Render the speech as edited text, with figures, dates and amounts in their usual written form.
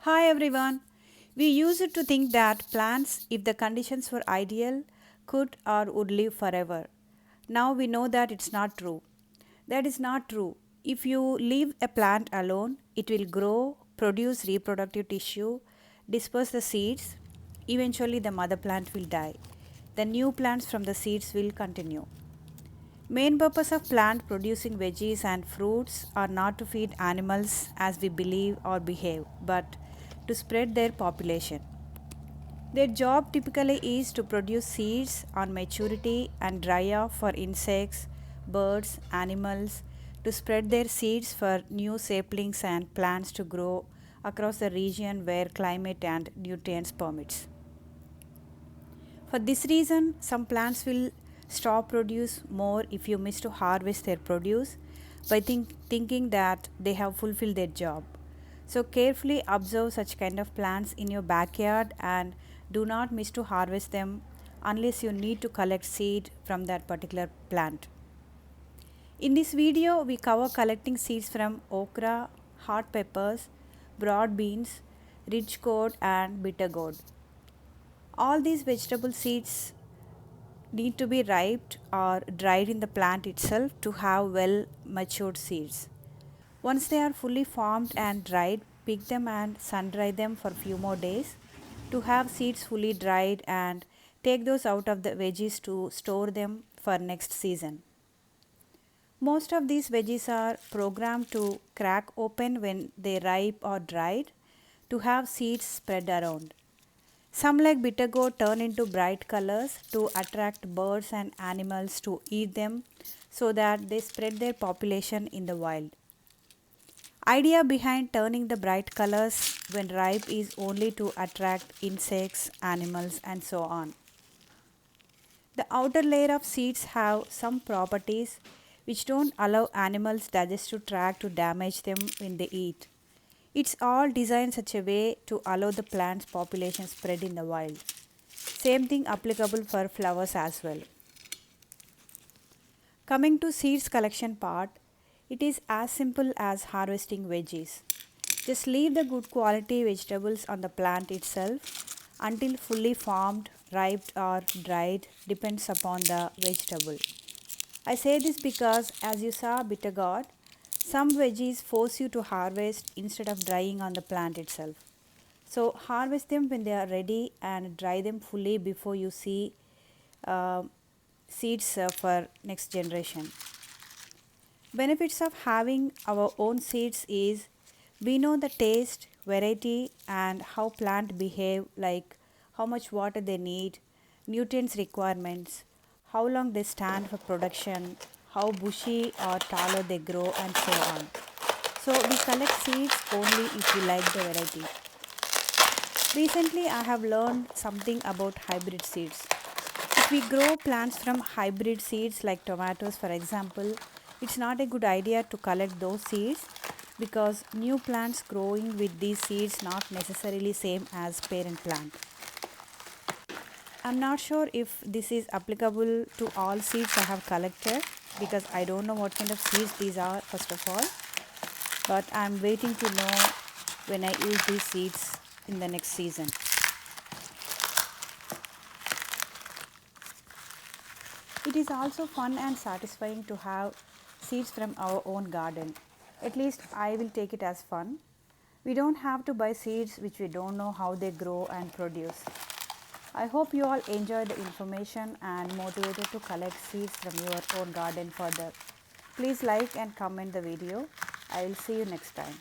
Hi everyone. We used to think that plants, if the conditions were ideal, could or would live forever. Now we know that it's not true. That is not true. If you leave a plant alone, it will grow, produce reproductive tissue, disperse the seeds. Eventually, the mother plant will die. The new plants from the seeds will continue. Main purpose of plant producing veggies and fruits are not to feed animals as we believe or behave, but to spread their population. Their job typically is to produce seeds on maturity and dry off for insects, birds, animals, to spread their seeds for new saplings and plants to grow across the region where climate and nutrients permits. For this reason, some plants will stop produce more if you miss to harvest their produce by thinking that they have fulfilled their job. So carefully observe such kind of plants in your backyard and do not miss to harvest them unless you need to collect seed from that particular plant. In this video, we cover collecting seeds from okra, hot peppers, broad beans, ridge gourd and bitter gourd. All these vegetable seeds need to be ripe or dried in the plant itself to have well matured seeds. Once they are fully formed and dried, pick them and sun dry them for a few more days to have seeds fully dried and take those out of the veggies to store them for next season. Most of these veggies are programmed to crack open when they ripe or dried to have seeds spread around. Some like bitter gourd turn into bright colors to attract birds and animals to eat them so that they spread their population in the wild. Idea behind turning the bright colors when ripe is only to attract insects, animals and so on. The outer layer of seeds have some properties which don't allow animals' digestive tract to damage them when they eat. It's all designed such a way to allow the plant's population spread in the wild. Same thing applicable for flowers as well. Coming to seeds collection part, it is as simple as harvesting veggies. Just leave the good quality vegetables on the plant itself until fully formed, ripe or dried depends upon the vegetable. I say this because as you saw bitter gourd, some veggies force you to harvest instead of drying on the plant itself. So harvest them when they are ready and dry them fully before you see uh, seeds for next generation. Benefits of having our own seeds is we know the taste, variety and how plant behave, like how much water they need, nutrients requirements, how long they stand for production, how bushy or taller they grow and so on. So we collect seeds only if we like the variety. Recently I have learned something about hybrid seeds. If we grow plants from hybrid seeds like tomatoes for example, it's not a good idea to collect those seeds because new plants growing with these seeds not necessarily same as parent plant. I'm not sure if this is applicable to all seeds I have collected because I don't know what kind of seeds these are first of all, but I'm waiting to know when I use these seeds in the next season. It is also fun and satisfying to have seeds from our own garden. At least I will take it as fun. We don't have to buy seeds which we don't know how they grow and produce. I hope you all enjoyed the information and motivated to collect seeds from your own garden further. Please like and comment the video. I will see you next time.